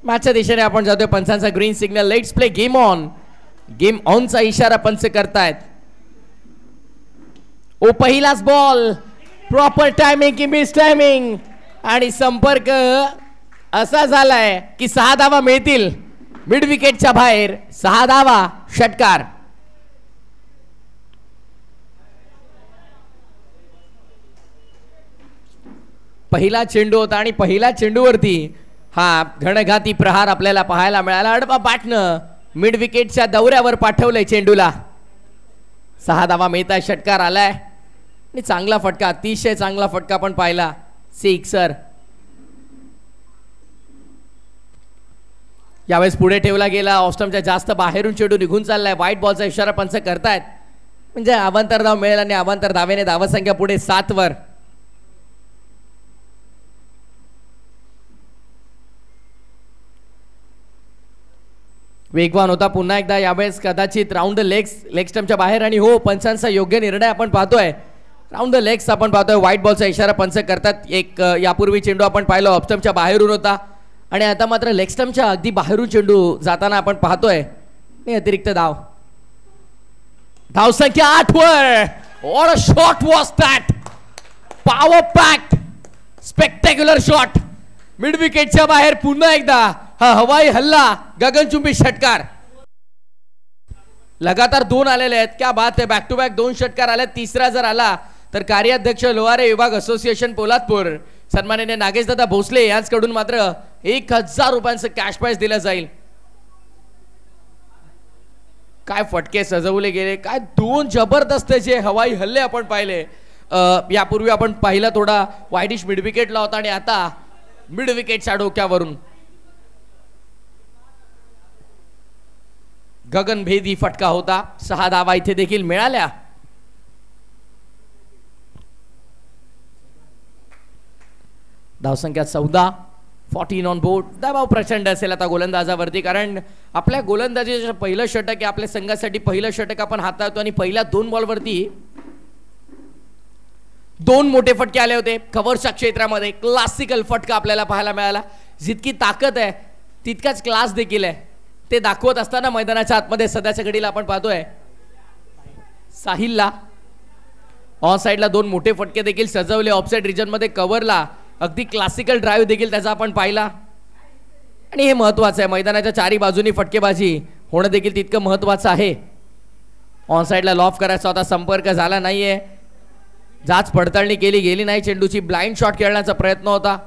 मॅचच्या दिशेने आपण जातोय. पंचांचा green signal. Let's play game on. Game ऑनचा इशारा पंच करतायत. ओ पहिलाच बॉल. प्रॉपर टायमिंग की मिस टायमिंग. आणि संपर्क असा झालाय की 6 धावा मिळतील. मिड विकेटच्या बाहेर 6 धावा. षटकार. पहिला चेंडू होता आणि पहिल्या चेंडूवरती हा घणघाती प्रहार आपल्याला पाहायला मिळाला. अडबा बॅटनं मिड विकेटच्या दौऱ्यावर पाठवलंय चेंडूला. 6 धावा मिळतात. षटकार आलाय आणि चांगला फटका, अतिशय चांगला फटका पण पाहिला. सिक्सर. यावेळेस पुढे ठेवला गेला. ऑस्टमच्या जास्त बाहेरून चेंडू निघून चाललाय. व्हाईट बॉलचा इशारा पंच करतायत. म्हणजे अवांतर धाव मिळेल आणि अवांतर धावेने धावसंख्या पुढे 7 वर. वेगवान होता पुन्हा एकदा. यावेळेस कदाचित राऊंड द लेग स्टंपच्या बाहेर. आणि हो, पंचांचा योग्य निर्णय आपण पाहतोय. राऊंड द लेग्स आपण पाहतोय. व्हाईट बॉलचा इशारा पंच करतात. एक यापूर्वी चेंडू आपण पाहिलो ऑफ स्टंपच्या बाहेरून होता आणि आता मात्र लेग स्टंपच्या अगदी बाहेरून चेंडू जाताना आपण पाहतोय. अतिरिक्त धाव. धावसंख्या 8 वर. What a shot was that. Power packed spectacular shot. Mid विकेटच्या बाहेर पुन्हा एकदा हा हवाई हल्ला. गगनचुंबी षटकार. लगातार 2 आलेले आहेत. क्या बात आहे. बॅक टू बॅक 2 षटकार आले. तिसरा जर आला तर कार्याध्यक्ष लोहारे विभाग असोसिएशन पोलादपूर सन्माननीय नागेशदादा भोसले यांच्याकडून मात्र 1000 रुपयांचं कॅश प्राइज दिलं जाईल. काय फटके सजवले गेले. काय 2 जबरदस्त जे हवाई हल्ले आपण पाहिले. यापूर्वी आपण पाहिला थोडा वाईडिश मिड विकेटला होता आणि आता मिड विकेटच्या डोक्यावरून गगनभेदी फटका होता. 6 धावा इथे देखील मिळाल्या. धावसंख्या 14. 14 ऑन बोर्ड. दबाव प्रचंड असेल आता गोलंदाजावरती, कारण आपल्या गोलंदाजीचं पहिलं षटक आहे. आपल्या संघासाठी पहिलं षटक आपण हाताळतो आणि पहिल्या 2 बॉलवरती 2 मोठे फटके आले होते. कव्हरच्या क्षेत्रामध्ये क्लासिकल फटका आपल्याला पाहायला मिळाला. जितकी ताकद आहे तितकाच क्लास देखील आहे. ते दाखवत असताना मैदानाच्या आतमध्ये सध्याच्या घडीला आपण पाहतोय साहिलला ऑन साइडला 2 मोठे फटके देखील सजवले. ऑफसाइड रिजन मध्ये कव्हरला अगदी क्लासिकल ड्राईव्ह देखील त्याचा आपण पाहिला. आणि हे महत्वाचं आहे. मैदानाच्या चारी बाजूनी फटकेबाजी होणं देखील तितकं महत्वाचं आहे. ऑन साइडला लॉफ करायचा होता. संपर्क झाला नाहीये. जाच पडताळणी केली गेली नाही. चेंडूची ब्लाइंड शॉट खेळण्याचा प्रयत्न होता.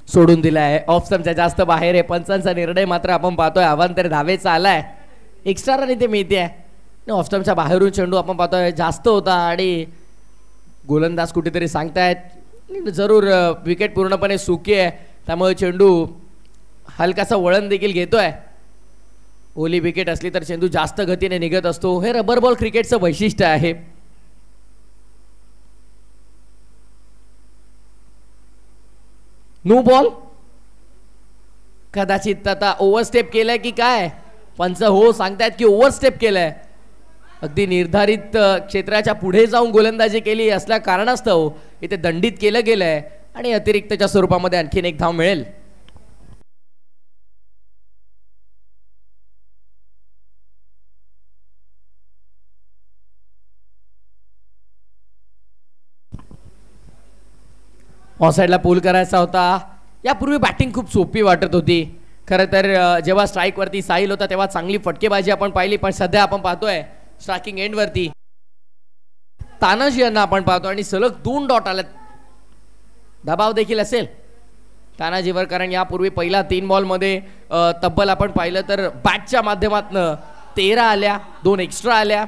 सोडून दिलाय. ऑफ स्टंपच्या जास्त बाहेर आहे. पंचांचा निर्णय मात्र आपण पाहतोय अवांतर धावेचा आलाय. एक्स्ट्रा रन इथे मिळते. ऑफ स्टंपच्या बाहेरून चेंडू आपण पाहतोय जास्त होता आणि गोलंदाज कुठेतरी सांगतायत जरूर विकेट पूर्णपणे सुकी आहे, त्यामुळे चेंडू हलकासा वळण देखील घेतोय. ओली विकेट असली तर चेंडू जास्त गतीने निघत असतो. हे रबर बॉल क्रिकेटचं वैशिष्ट्य आहे. No ball. कदाचित आता ओव्हरस्टेप केलाय की काय. पंच हो सांगतायत की ओव्हरस्टेप केलाय. अगदी निर्धारित क्षेत्राच्या पुढे जाऊन गोलंदाजी केली असल्या कारणास्तव इथे दंडित केलं गेलंय आणि अतिरिक्तच्या स्वरूपामध्ये आणखीन 1 धाव मिळेल. ऑन साइडला पूल करायचा होता. यापूर्वी बॅटिंग खूप सोपी वाटत होती. खरं तर जेव्हा स्ट्राईक वरती साहिल होता तेव्हा चांगली फटकेबाजी आपण पाहिली, पण सध्या आपण पाहतोय स्ट्रायकिंग एंड वरती तानाजी यांना आपण पाहतो आणि सलग 2 डॉट आलेत. दबाव देखील असेल तानाजीवर, कारण यापूर्वी पहिला 3 बॉल मध्ये तब्बल आपण पाहिलं तर बॅटच्या माध्यमातून 13 आल्या, 2 एक्स्ट्रा आल्या.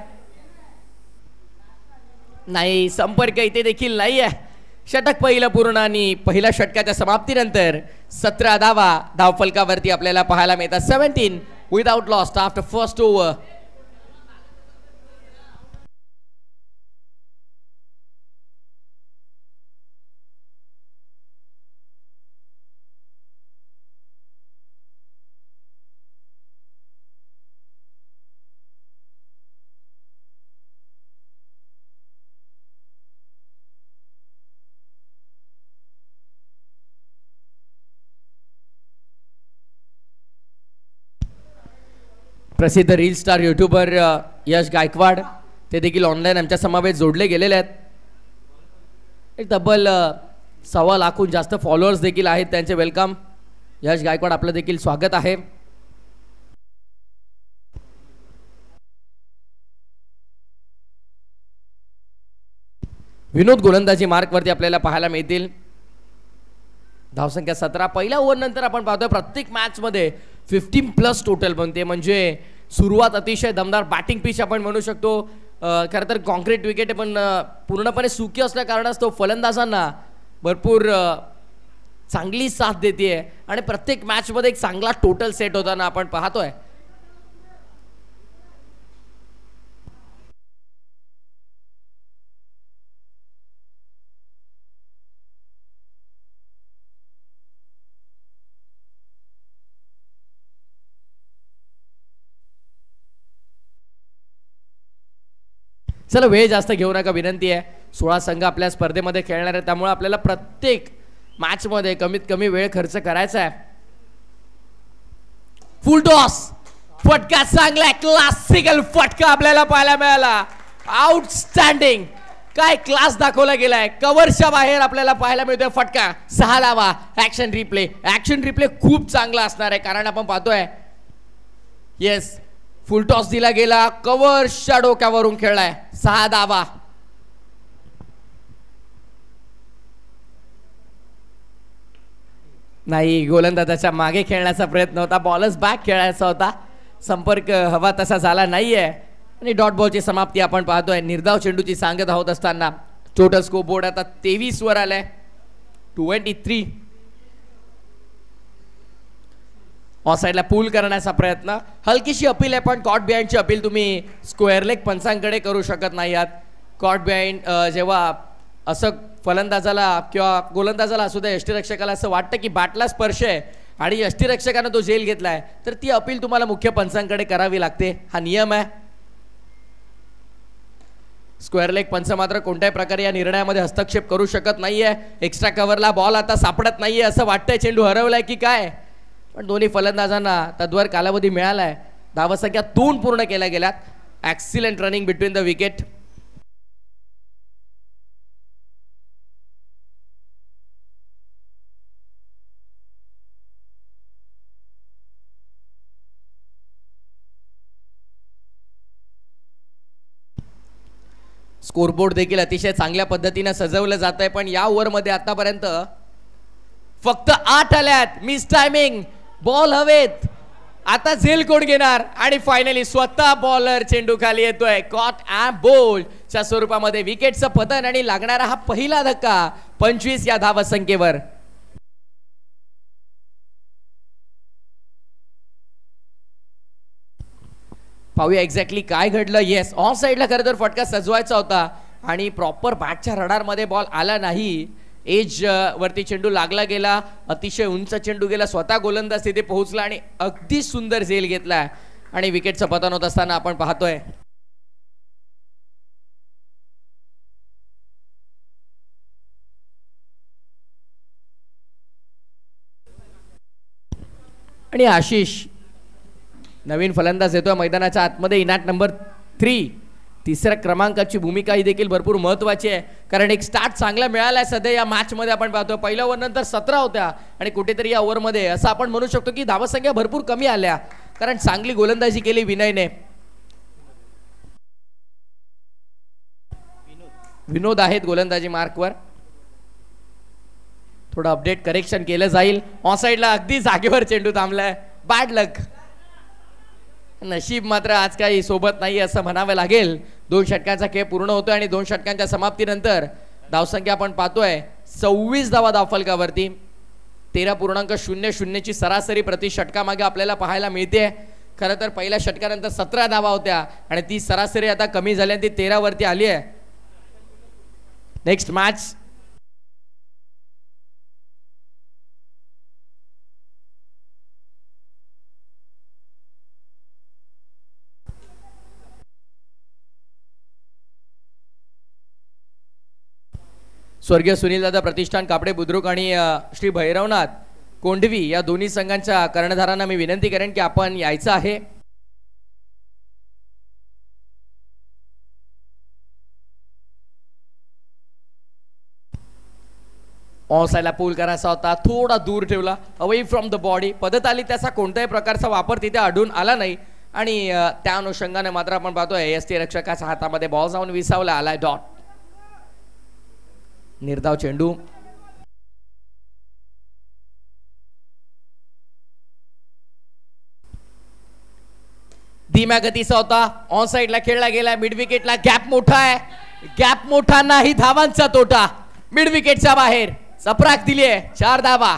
नाही संपर्क इथे देखील नाही आहे. षटक पहिलं पूर्ण आणि पहिल्या षटकाच्या समाप्तीनंतर 17 धावा धावफलकावरती आपल्याला पाहायला मिळतात. 17 without lost after first over. प्रसिद्ध रील स्टार यूट्यूबर यश गायकवाड ते देखील ऑनलाईन आमच्या समावेश जोडले गेलेले आहेत. एक तब्बल 1.25 लाखाहून जास्त फॉलोअर्स देखील आहेत त्यांचे. वेलकम यश गायकवाड, आपलं देखील स्वागत आहे. विनोद गोलंदाजी मार्कवरती आपल्याला पाहायला मिळतील. धावसंख्या 17. पहिल्या ओव्हर नंतर आपण पाहतोय प्रत्येक मॅच मध्ये 15+ टोटल बनते. म्हणजे सुरुवात अतिशय दमदार बॅटिंग पिच आपण म्हणू शकतो. खरं तर कॉन्क्रीट विकेट पण पूर्णपणे सुकी असल्या कारणास्तव फलंदाजांना भरपूर चांगली साथ देते आणि प्रत्येक मॅच मध्ये एक चांगला टोटल सेट होताना आपण पाहतोय. चला वेळ जास्त घेऊ नका विनंती आहे. 16 संघ आपल्या स्पर्धेमध्ये खेळणार आहे, त्यामुळे आपल्याला प्रत्येक मॅच मध्ये कमीत कमी वेळ खर्च करायचा आहे. फुल टॉस फटका चांगला क्लासिकल फटका आपल्याला पाहायला मिळाला. आउटस्टँडिंग, काय क्लास दाखवला गेलाय. कव्हरच्या बाहेर आपल्याला पाहायला मिळतोय फटका. 6 धावा. ऍक्शन रिप्ले खूप चांगला असणार आहे कारण आपण पाहतोय येस फुल टॉस दिला गेला, कव्हरच्या डोक्यावरून खेळलाय. 6 धावा. नाही, गोलंदाजाच्या मागे खेळण्याचा प्रयत्न होता, बॉलच बॅक खेळायचा होता. संपर्क हवा तसा झाला नाहीये आणि डॉट बॉलची समाप्ती आपण पाहतोय. निर्धाव चेंडूची सांगत आहोत असताना टोटल स्कोर बोर्ड आता 23 वर आलाय. 23. ऑफ साईडला पूल करण्याचा प्रयत्न. हलकीशी अपील आहे पण कॉट बिहाइंडची अपील तुम्ही स्क्वेअर लेग पंचांकडे करू शकत नाही आहात. कॉट बिहाइंड जेव्हा असं फलंदाजाला किंवा गोलंदाजाला असू द्या यष्टीरक्षकाला असं वाटतं की बॅटला स्पर्श आहे आणि यष्टीरक्षकानं तो झेल घेतलाय तर ती अपील तुम्हाला मुख्य पंचांकडे करावी लागते. हा नियम आहे. स्क्वेअर लेग पंच मात्र कोणत्याही प्रकारे या निर्णयामध्ये हस्तक्षेप करू शकत नाहीये. एक्स्ट्रा कव्हरला बॉल आता सापडत नाहीये असं वाटतंय. चेंडू हरवलाय की काय, पण दोन्ही फलंदाजांना तद्वार कालावधी मिळालाय. धावसंख्या 2 पूर्ण केल्या गेल्यात. Excellent running between the wicket. Scoreboard देखील अतिशय चांगल्या पद्धतीने सजवलं जात आहे, पण या ओव्हरमध्ये आतापर्यंत फक्त 8 आल्यात. मिस टायमिंग, बॉल हवेत. आता झेल कोण घेणार आणि फायनली स्वतः बॉलर चेंडू खाली येतोय. कॉट अँड बोल्ड च्या स्वरूपामध्ये विकेटचं पतन आणि लागणारा हा पहिला धक्का 25 या धावसंख्येवर. पाहूया एक्झॅक्टली काय घडलं. येस, ऑफ साईडला खरं तर फटका सजवायचा होता आणि प्रॉपर बॅटच्या रडारमध्ये बॉल आला नाही. एज वरती चेंडू लागला गेला. अतिशय उंच चेंडू गेला, स्वतः गोलंदाज तिथे पोहोचला आणि अगदी सुंदर झेल घेतला आणि विकेटचं पतन होत असताना आपण पाहतोय. आणि आशिष नवीन फलंदाज येतोय मैदानाच्या आतमध्ये. इनॅट नंबर 3, तिसऱ्या क्रमांकाची भूमिका ही देखील भरपूर महत्वाची आहे कारण एक स्टार्ट चांगला मिळालाय सध्या या मॅच मध्ये. आपण पाहतो पहिल्या ओव्हर नंतर 17 होत्या आणि कुठेतरी या ओव्हर मध्ये असं आपण म्हणू शकतो की धावसंख्या भरपूर कमी आल्या कारण चांगली गोलंदाजी केली विनयने. विनोद आहेत गोलंदाजी मार्कवर. थोडं अपडेट करेक्शन केलं जाईल. ऑन साईडला अगदी जागेवर चेंडू थांबलाय. Bad luck. नशीब मात्र आज काही सोबत नाही असं म्हणावं लागेल. 2 षटकांचा खेळ पूर्ण होतोय आणि 2 षटकांच्या समाप्तीनंतर धावसंख्या आपण पाहतोय 26 धावा धावफलकावरती. 13.00 ची सरासरी प्रति षटकामागे आपल्याला पाहायला मिळते. खरं तर पहिल्या षटकानंतर 17 धावा होत्या आणि ती सरासरी आता कमी झाली आणि ती 13 वरती आली आहे. नेक्स्ट मॅच स्वर्गीय सुनीलदादा प्रतिष्ठान कापडे बुद्रुक आणि श्री भैरवनाथ कोंडवी या दोन्ही संघांच्या कर्णधारांना मी विनंती करेन की आपण यायचं आहे. ऑन साईडला पूल करायचा होता, थोडा दूर ठेवला, अवे फ्रॉम द बॉडी. पद्धत आली त्याचा कोणत्याही प्रकारचा वापर तिथे आढळून आला नाही आणि त्या अनुषंगाने मात्र आपण पाहतोय एस टी रक्षकाच्या हातामध्ये बॉल जाऊन विसावला. आलाय डॉट. निर्धाव चेंडू. धीम्या गतीचा होता, ऑन साइडला खेळला गेला, मिड विकेटला. गॅप मोठा आहे, गॅप मोठा नाही, धावांचा तोटा. मिड विकेटच्या बाहेर चपराक दिली आहे, 4 धावा.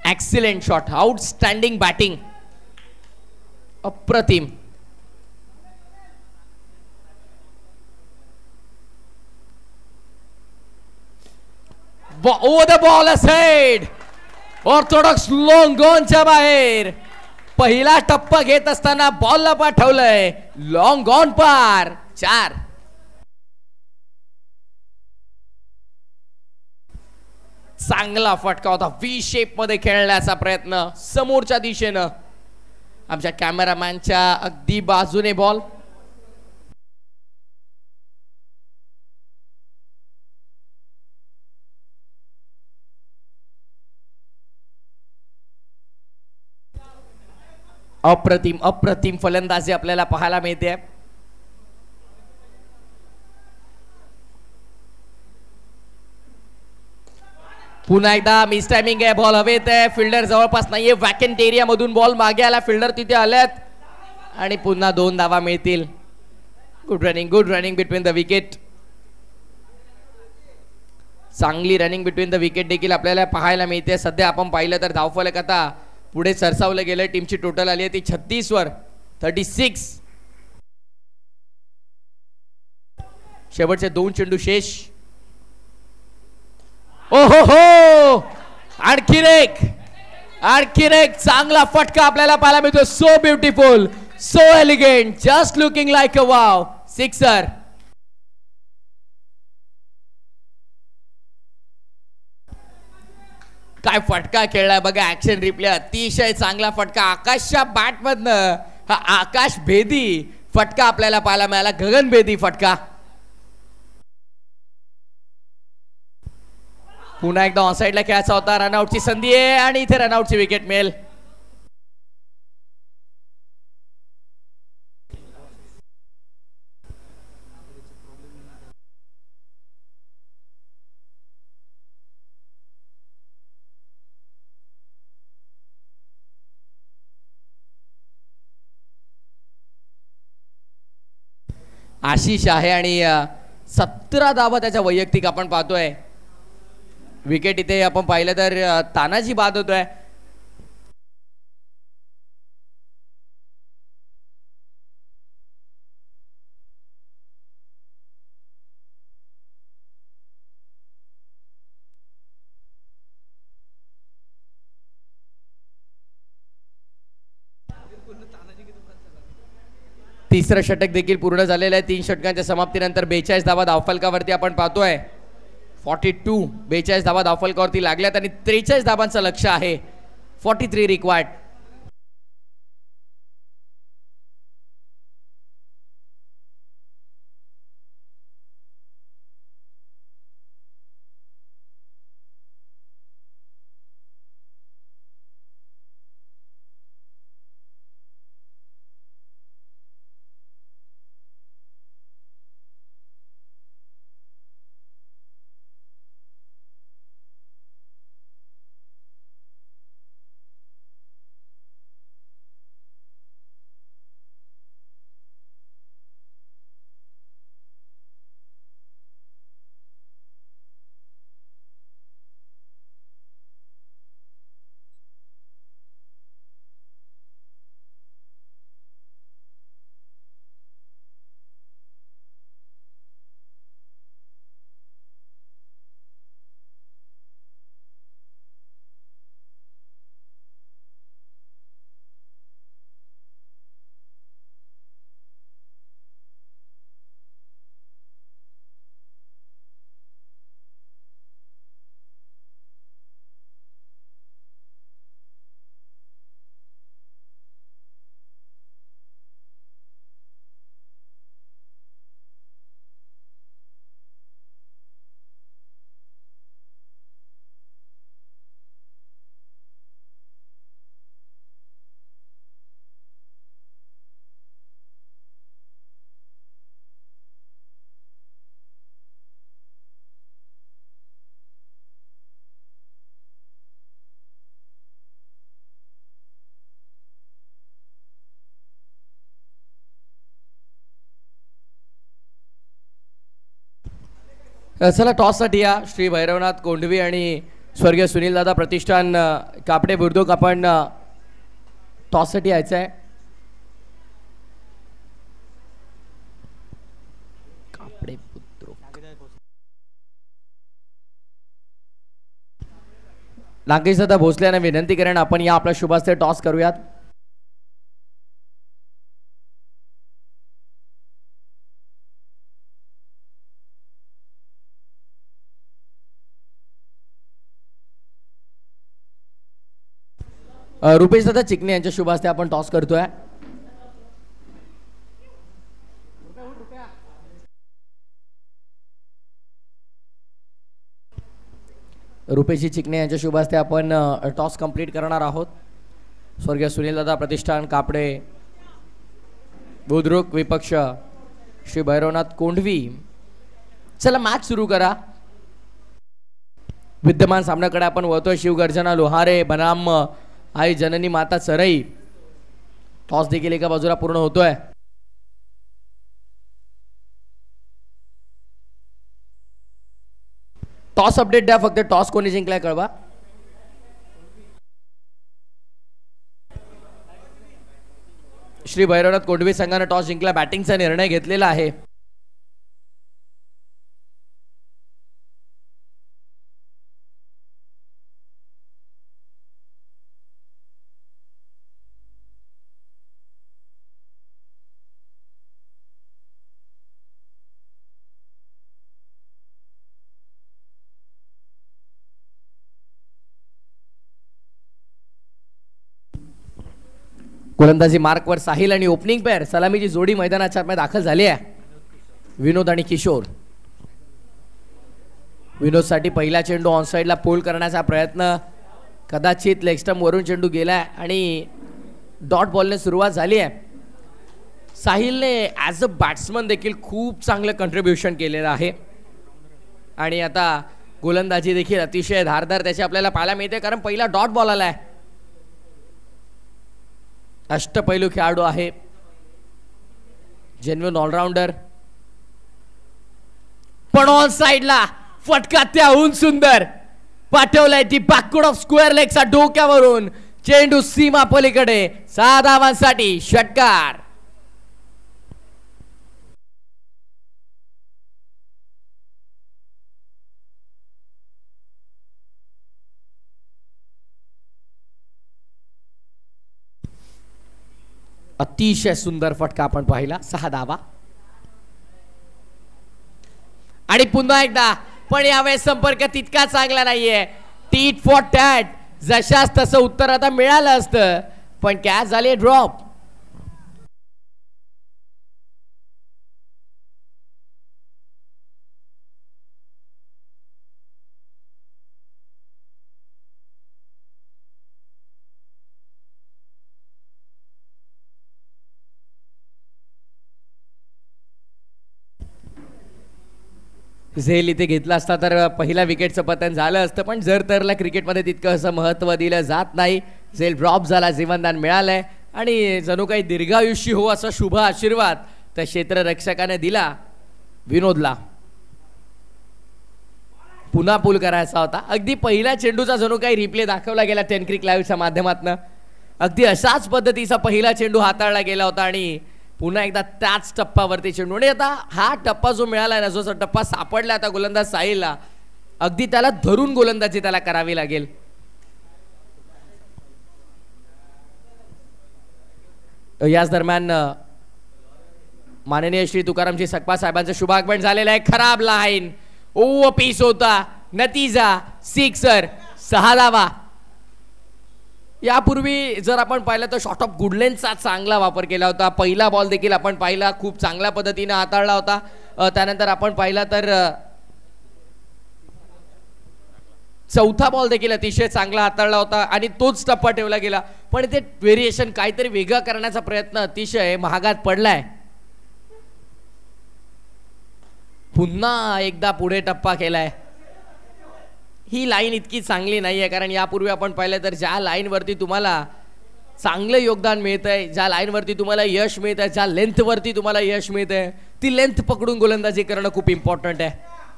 एक्सिलेंट शॉट, आउटस्टँडिंग बॅटिंग, अप्रतिम. Over the ball aside, orthodox long ऑनच्या बाहेर. पहिला टप्पा घेत असताना बॉलला पाठवलंय लॉंग ऑन पार. 4. चांगला फटका होता, व्ही शेप मध्ये खेळण्याचा प्रयत्न समोरच्या दिशेनं. आमच्या कॅमेरामॅनच्या अगदी बाजूने बॉल. अप्रतिम अप्रतिम फलंदाजी आपल्याला पाहायला मिळते. पुन्हा एकदा मिस टायमिंग आहे, बॉल हवेत आहे, फिल्डर जवळपास नाहीये, वॅकंट एरिया मधून बॉल मागे आला, फिल्डर तिथे आल्यात आणि पुन्हा 2 धावा मिळतील. Good running between the wicket. चांगली रनिंग बिटवीन द विकेट देखील आपल्याला पाहायला मिळते. सध्या आपण पाहिलं तर धावफलक आता पुढे सरसावलं गेलं. टीमची टोटल आली आहे ती 36 वर 36. शेवटचे 2 चेंडू शेष. ओहो हो, आणखीन एक चांगला फटका आपल्याला पाहायला मिळतो. So beautiful, so elegant, just looking like a wow. 6. काय फटका खेळलाय बघा, ऍक्शन रिप्ले. अतिशय चांगला फटका आकाशच्या बॅट मधनं. हा आकाश भेदी फटका आपल्याला पाहायला मिळाला, गगनभेदी फटका. पुन्हा एकदा ऑनसाइडला खेळायचा होता, रनआउटची संधी आहे आणि इथे रनआउटची विकेट मिळेल. आशिष आहे आणि 17 धावा त्याच्या वैयक्तिक आपण पाहतोय. विकेट इथे आपण पाहिलं तर तानाजी बाद होतोय. तिसरं षटक देखील पूर्ण झालेलं आहे. 3 षटकांच्या समाप्तीनंतर 42 धावा धावफलकावरती आपण पाहतोय. 42 42 धावा धावफलकावरती लागल्यात आणि 43 धावांचं लक्ष आहे. 43 रिक्वायर्ड. चला टॉससाठी या श्री भैरवनाथ कोंढवी आणि स्वर्गीय सुनीलदादा प्रतिष्ठान कापडे बुर्दुक आपण टॉससाठी यायचं आहे. कापडे बुद्रुक नागेश दादा भोसले विनंती करेन आपण या आपल्या शुभास्ते टॉस करूयात. रुपेश दादा चिकणे यांच्या शुभ हस्ते आपण टॉस करतोय. रुपेशजी चिकणे यांच्या शुभ हस्ते आपण टॉस कंप्लीट करणार आहोत. स्वर्गीय सुनीलदादा प्रतिष्ठान कापडे बुद्रुक विपक्ष श्री भैरवनाथ कोंढवी. चला मॅच सुरू करा. विद्यमान सामन्याकडे आपण वळतोय. शिवगर्जना लोहारे बनाम आई जननी माता चरई. टॉस देखील एका बाजूला पूर्ण होतोय. टॉस अपडेट द्या फक्त. टॉस कोणी जिंकलाय कळवा. श्री भैरवनाथ कोंढवी संघाने टॉस जिंकला. बॅटिंगचा निर्णय घेतलेला आहे. गोलंदाजी मार्कवर साहिल आणि ओपनिंग पेअर सलामीची जोडी मैदानाच्या आत दाखल झाली आहे. विनोद आणि किशोर. विनोदसाठी पहिला चेंडू ऑन साइडला पोल करण्याचा प्रयत्न. कदाचित लेग स्टंप वरून चेंडू गेलाय आणि डॉट बॉलने सुरुवात झाली आहे. साहिलने ॲज अ बॅट्समन देखील खूप चांगलं कंट्रीब्युशन केलेलं आहे आणि आता गोलंदाजी देखील अतिशय धारदार त्याची आपल्याला पाहायला मिळते कारण पहिला डॉट बॉल आलाय. अष्टपैलू खेळाडू आहे. Genuine allrounder. पण ऑन साइडला फटका त्याहून सुंदर पाठवलाय. ती बॅकवर्ड ऑफ स्क्वेअर लेगचा डोक्यावरून चेंडू सीमा पलीकडे. 6 धावांसाठी षटकार. अतिशय सुंदर फटका आपण पाहिला. 6 धावा आणि पुन्हा एकदा पण यावेळेस संपर्क तितका चांगला नाहीये. Tit for tat. जशास तसं उत्तर आता मिळालं असतं पण कॅच झाले ड्रॉप. झेल इथे घेतला असता तर पहिल्या विकेटचं पतन झालं असतं पण जर तरला क्रिकेटमध्ये तितकं असं महत्त्व दिलं जात नाही. झेल ड्रॉप झाला. जीवनदान मिळालंय आणि जणू काही दीर्घायुष्य हो असा शुभ आशीर्वाद त्या क्षेत्ररक्षकाने दिला विनोदला. पुन्हा पूल करायचा होता. अगदी पहिल्या चेंडूचा जणू काही रिप्ले दाखवला गेला 10 क्रिक लाईव्हच्या माध्यमातून. अगदी अशाच पद्धतीचा पहिला चेंडू हाताळला गेला होता आणि पुन्हा एकदा त्याच टप्पावरती चेंडू. आणि आता हा टप्पा जो मिळाला ना, जो टप्पा सापडला आता गोलंदाज साहिलला, अगदी त्याला धरून गोलंदाजी त्याला करावी लागेल. याच दरम्यान माननीय श्री तुकारामजी सकपा साहेबांचं शुभागमन झालेलं आहे. खराब लाईन. ओव्हर पीस होता. नतीजा सिक्सर. 6 धावा. यापूर्वी जर आपण पाहिलं तर शॉर्ट ऑफ गुडलेनचा चांगला वापर केला होता. पहिला बॉल देखील आपण पाहिला खूप चांगल्या पद्धतीने हाताळला होता. त्यानंतर आपण पाहिला तर चौथा बॉल देखील अतिशय चांगला हाताळला होता आणि तोच टप्पा ठेवला गेला. पण ते व्हेरिएशन काहीतरी वेगळं करण्याचा प्रयत्न अतिशय महागात पडलाय. पुन्हा एकदा पुढे टप्पा केलाय. ही लाईन इतकी चांगली नाही आहे कारण यापूर्वी आपण पाहिलं तर ज्या लाईनवरती तुम्हाला चांगलं योगदान मिळतंय, ज्या लाईनवरती तुम्हाला यश मिळतंय, ज्या लेंथवरती तुम्हाला यश मिळतंय, ती लेंथ पकडून गोलंदाजी करणं खूप इम्पॉर्टंट आहे.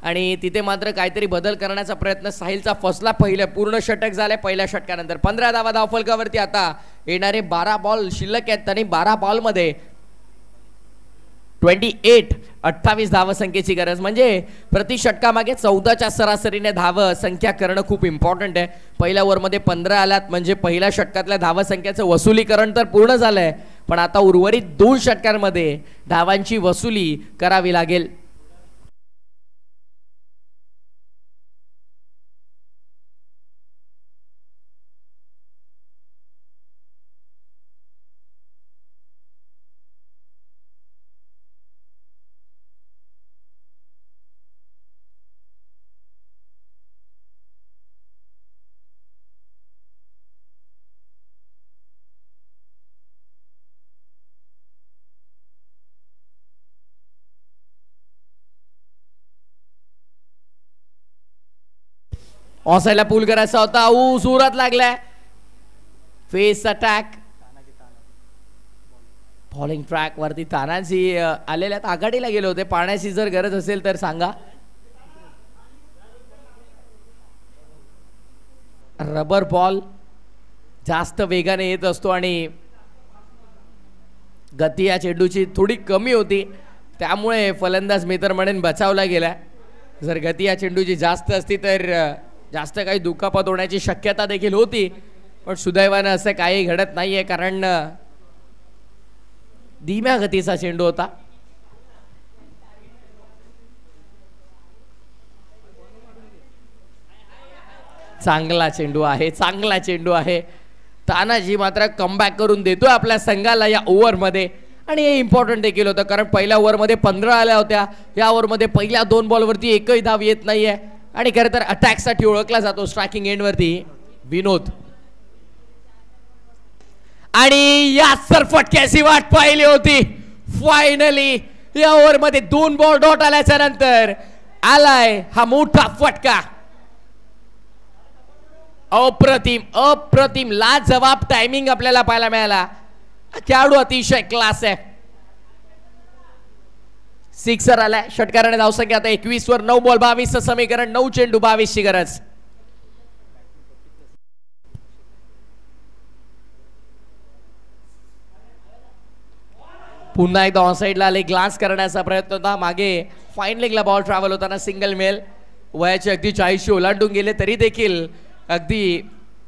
आणि तिथे मात्र काहीतरी बदल करण्याचा प्रयत्न साहिलचा फसला. पहिलं पूर्ण षटक झाले पहिल्या षटकानंतर. 15 धावा धावफलकावरती. आता येणारे 12 बॉल शिल्लक आहेत आणि 12 बॉलमध्ये 28 धावसंख्येची गरज. म्हणजे प्रति षटकामागे 14च्या सरासरीने धाव संख्या करणं खूप इम्पॉर्टंट आहे. पहिल्या ओव्हरमध्ये 15 आल्यात म्हणजे पहिल्या षटकातल्या धावसंख्येचं वसुलीकरण तर पूर्ण झालंय, पण आता उर्वरित 2 षटकांमध्ये धावांची वसुली करावी लागेल. ऑसायला पूल करायचा होता. सुरात लागलाय. Face attack. फॉलिंग ट्रॅक वरती तानाजी आलेल्यात. आघाडीला गेले होते. पाण्याची जर गरज असेल तर सांगा. रबर बॉल जास्त वेगाने येत असतो आणि गती या चेंडूची थोडी कमी होती, त्यामुळे फलंदाज मी तर म्हणेन बचावला गेला. जर गती या चेंडूची जास्त असती तर जास्त काही दुखापत होण्याची शक्यता देखील होती, पण सुदैवानं असं काही घडत नाहीये कारण धीम्या गतीचा चेंडू होता. चांगला चेंडू आहे, चांगला चेंडू आहे. तानाजी मात्र कमबॅक करून देतोय आपल्या संघाला या ओव्हरमध्ये. आणि हे इम्पॉर्टंट देखील होतं कारण पहिल्या ओव्हरमध्ये 15 आल्या होत्या. या ओव्हरमध्ये पहिल्या 2 बॉलवरती एकही धाव येत नाहीये. आणि खरं तर अटॅकसाठी ओळखला जातो स्ट्रायकिंग एंडवरती विनोद. आणि या सरफटक्याची वाट पाहिली होती. फायनली या ओव्हरमध्ये 2 बॉल डॉट आल्याच्या नंतर आलाय हा मोठा फटका. अप्रतिम अप्रतिम लाजवाब टायमिंग आपल्याला पाहायला मिळाला. खेळाडू अतिशय क्लास आहे. सिक्सर आलाय. षटकाराने धावसंख्या आता 21 वर 9 बॉल 22 समीकरण. 9 चेंडू 22 ची गरज. पुन्हा एकदा ऑन साइडला आले. ग्लान्स करण्याचा प्रयत्न होता. मागे फाईन लेगला बॉल ट्रॅव्हल होताना सिंगल मेल. वयाचे अगदी 40 ओलांडून गेले तरी देखील अगदी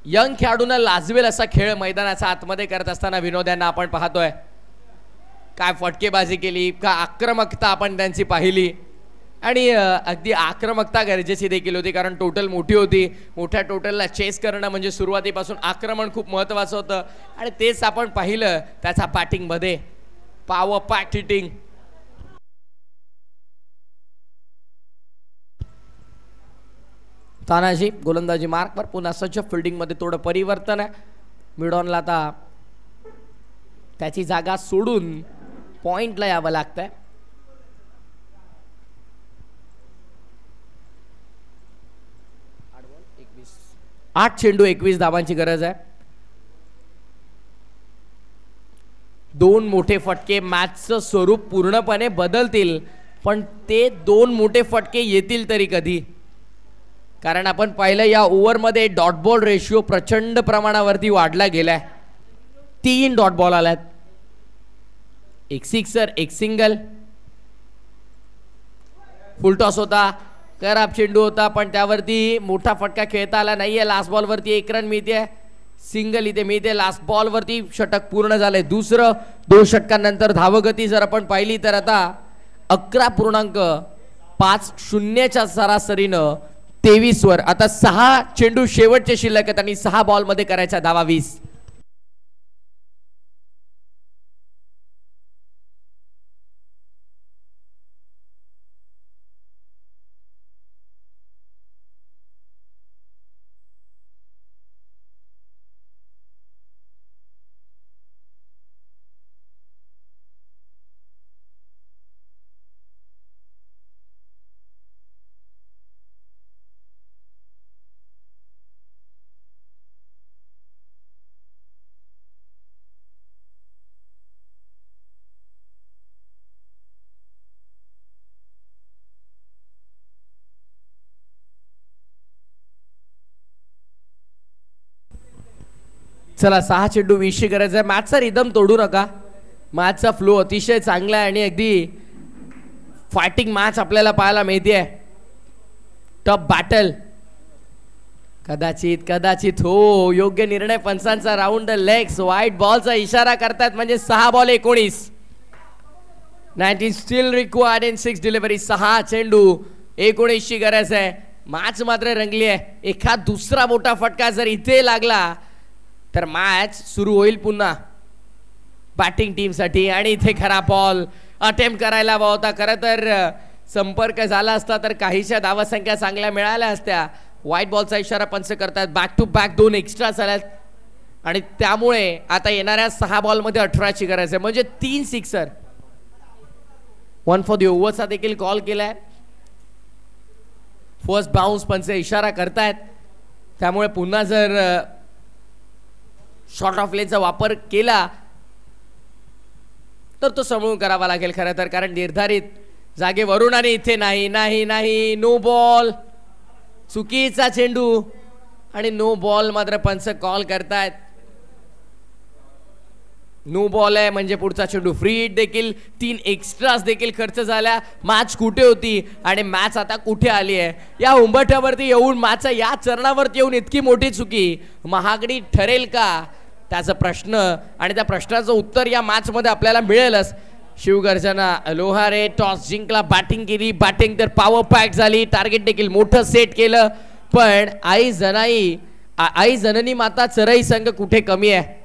यंग खेळाडूंना लाजवेल असा खेळ मैदानाचा आतमध्ये करत असताना विनोद यांना आपण पाहतोय. काय फटकेबाजी केली, का आक्रमकता आपण त्यांची पाहिली. आणि अगदी आक्रमकता गरजेची देखील होती कारण टोटल मोठी होती. मोठ्या टोटलला चेस करणं म्हणजे सुरुवातीपासून आक्रमण खूप महत्त्वाचं होतं आणि तेच आपण पाहिलं त्याच्या बॅटिंगमध्ये. Power packed hitting. तानाजी गोलंदाजी मार्कवर पुन्हा सज्ज. फिल्डिंगमध्ये थोडं परिवर्तन आहे. मिडॉनला आता त्याची जागा सोडून पॉइंटला यावं लागतंय. आठ चेंडू 21 धावांची गरज आहे. 2 मोठे फटके मॅचचं स्वरूप पूर्णपणे बदलतील, पण ते 2 मोठे फटके येतील तरी कधी. कारण आपण पाहिलं या ओव्हरमध्ये डॉट बॉल रेशिओ प्रचंड प्रमाणावरती वाढला गेलाय. 3 डॉट बॉल आल्यात. एक सिक्सर, एक सिंगल. फुलटॉस होता, खराब चेंडू होता, पण त्यावरती मोठा फटका खेळता आला नाहीये. लास्ट बॉलवरती 1 रन मिळते. सिंगल इथे मिळते. लास्ट बॉलवरती षटक पूर्ण झालंय. दुसरं 2 षटकांनंतर धावगती जर आपण पाहिली तर आता 11.50च्या सरासरीनं 23 वर. आता 6 चेंडू शेवटचे शिल्लक आहेत आणि 6 बॉलमध्ये करायचा धावा 20. चला 6 चेंडू 20 करायचं आहे. मॅचचा रिदम तोडू नका. मॅचचा फ्लो अतिशय चांगला आहे आणि अगदी फायटिंग मॅच आपल्याला पाहायला मिळते. Tough battle. कदाचित कदाचित हो योग्य निर्णय पंचांचा. Round the legs. व्हाईट बॉलचा इशारा करतात म्हणजे 6 ball 19. 19 still required in 6 delivery. 6 चेंडू 19 करायचं आहे. मॅच मात्र रंगली आहे. एखाद दुसरा मोठा फटका जर इथे लागला तर मॅच सुरू होईल पुन्हा बॅटिंग टीम साठी. आणि इथे खरा बॉल अटेम्प्ट करायला हवा होता. खरं तर संपर्क झाला असता तर काहीशा धावसंख्या चांगल्या मिळाल्या असत्या. व्हाईट बॉलचा इशारा पंच करतात. बॅक टू बॅक 2 एक्स्ट्रा झाल्यात आणि त्यामुळे आता येणाऱ्या 6 बॉलमध्ये 18 करायचं आहे म्हणजे 3 सिक्सर. 1 फॉर द ओव्हरचा देखील कॉल केलाय. फर्स्ट बाउन्स पंच इशारा करतायत. त्यामुळे पुन्हा जर शॉर्ट ऑफ लेनचा वापर केला तर तो समजून करावा लागेल खरं तर, कारण निर्धारित जागेवरून आणि इथे नाही नाही नाही. No ball. चुकीचा चेंडू आणि नो बॉल मात्र पंच कॉल करतायत. नो बॉल आहे म्हणजे पुढचा चेंडू फ्री हिट देखील. 3 एक्स्ट्रास देखील खर्च झाल्या. मॅच कुठे होती आणि मॅच आता कुठे आली आहे. या उंबरठ्यावरती येऊन मॅचच्या या चरणावरती येऊन इतकी मोठी चुकी महागडी ठरेल का त्याचा प्रश्न आणि त्या प्रश्नाचं उत्तर या मॅच मध्ये आपल्याला मिळेलच. शिवगर्जना लोहारे टॉस जिंकला. बॅटिंग केली. बॅटिंग तर पॉवर पॅक झाली. टार्गेट देखील मोठं सेट केलं. पण आई जननी माता चरई संघ कुठे कमी आहे.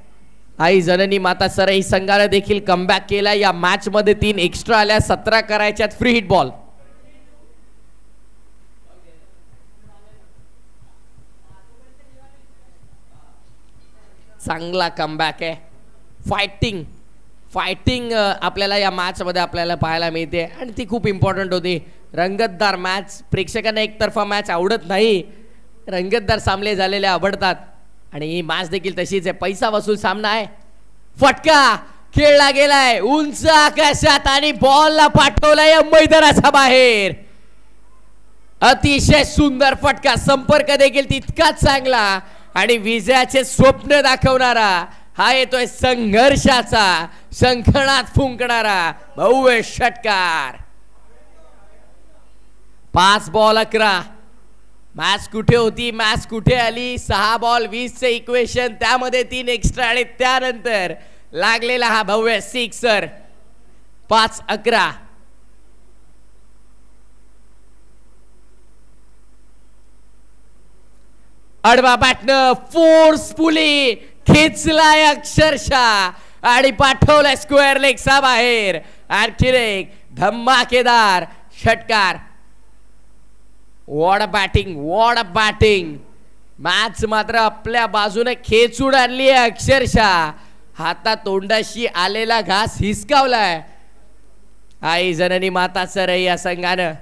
आई जननी माता चरई संघाने देखील कमबॅक केला. या मॅच मध्ये 3 एक्स्ट्रा आल्या. 17 करायच्यात. Free hit ball. चांगला कमबॅक आहे. फायटिंग आपल्याला या मॅच मध्ये आपल्याला पाहायला मिळते आणि ती खूप इम्पॉर्टंट होती. रंगतदार मॅच. प्रेक्षकांना एकतर्फा मॅच आवडत नाही. रंगतदार सामने झालेले आवडतात आणि ही मॅच देखील तशीच आहे. पैसा वसूल सामना आहे. फटका खेळला गेलाय उंच आकाशात आणि बॉलला पाठवलाय मैदानाच्या बाहेर. अतिशय सुंदर फटका. संपर्क देखील तितकाच चांगला आणि विजयाचे स्वप्न दाखवणारा हा येतोय संघर्षाचा शंखनाद फुंकणारा भव्य षटकार. 5 बॉल 11. मॅच कुठे होती मॅच कुठे आली. 6 बॉल 20 चे इक्वेशन. त्यामध्ये 3 एक्स्ट्रा आणि त्यानंतर लागलेला हा भव्य सिक्सर. 5-11. अडवा बॅटनं फोर्सफुली खेचलाय अक्षरशः आणि पाठवलाय स्क्वेअर लेगचा बाहेर. आणखी एक धमाकेदार षटकार. What a batting. मॅच मात्र आपल्या बाजूने खेचून आणली आहे अक्षरशः. हातात तोंडाशी आलेला घास हिसकावलाय आई जननी माता चरई या संघानं.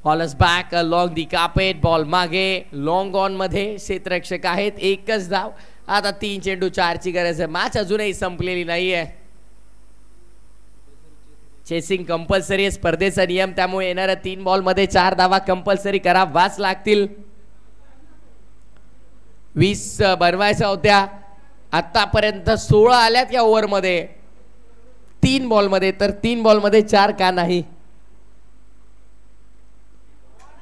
Ball is back along the carpet. Ball मागे लॉंग ऑन मध्ये क्षेत्ररक्षक आहेत. 1च धाव. आता 3 चेंडू 4ची गरज आहे. मॅच अजूनही संपलेली नाहीये. चेसिंग कंपल्सरी स्पर्धेचा नियम. त्यामुळे येणाऱ्या 3 बॉल मध्ये 4 धावा कंपल्सरी करावाच लागतील. 20 बनवायच्या होत्या. आतापर्यंत 16 आल्यात या ओव्हर मध्ये 3 बॉल मध्ये. तर 3 बॉल मध्ये 4 का नाही.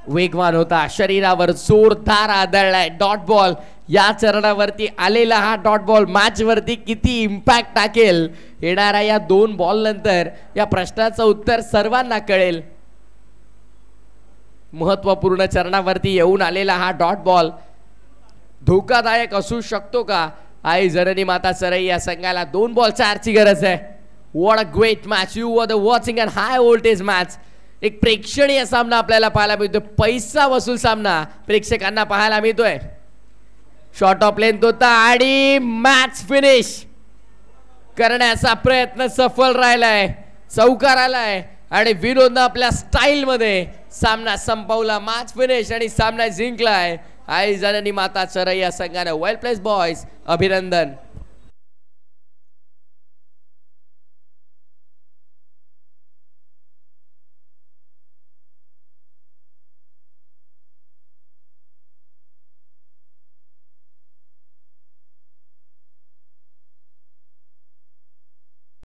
वेगवान होता. शरीरावर जोरदार आदळलाय. Dot ball. या चरणावरती आलेला हा डॉट बॉल मॅच वरती किती इम्पॅक्ट टाकेल येणाऱ्या या 2 बॉल नंतर या प्रश्नाचं उत्तर सर्वांना कळेल. महत्वपूर्ण चरणावरती येऊन आलेला हा डॉट बॉल धोकादायक असू शकतो का. आई जननी माता चरई या संघाला 2 बॉल 4ची गरज आहे. What a great match. You are the watching and high voltage match. एक प्रेक्षणीय सामना आपल्याला पाहायला मिळतोय. पैसा वसूल सामना प्रेक्षकांना पाहायला मिळतोय. शॉर्ट ऑफ लेंथ होता आणि मॅच फिनिश करण्याचा प्रयत्न सफल राहिलाय. चौकार आलाय आणि विनोदनं आपल्या स्टाईल मध्ये सामना संपवला. मॅच फिनिश आणि सामना जिंकलाय आई जननी माता चरई या संघानं. Well place boys. अभिनंदन.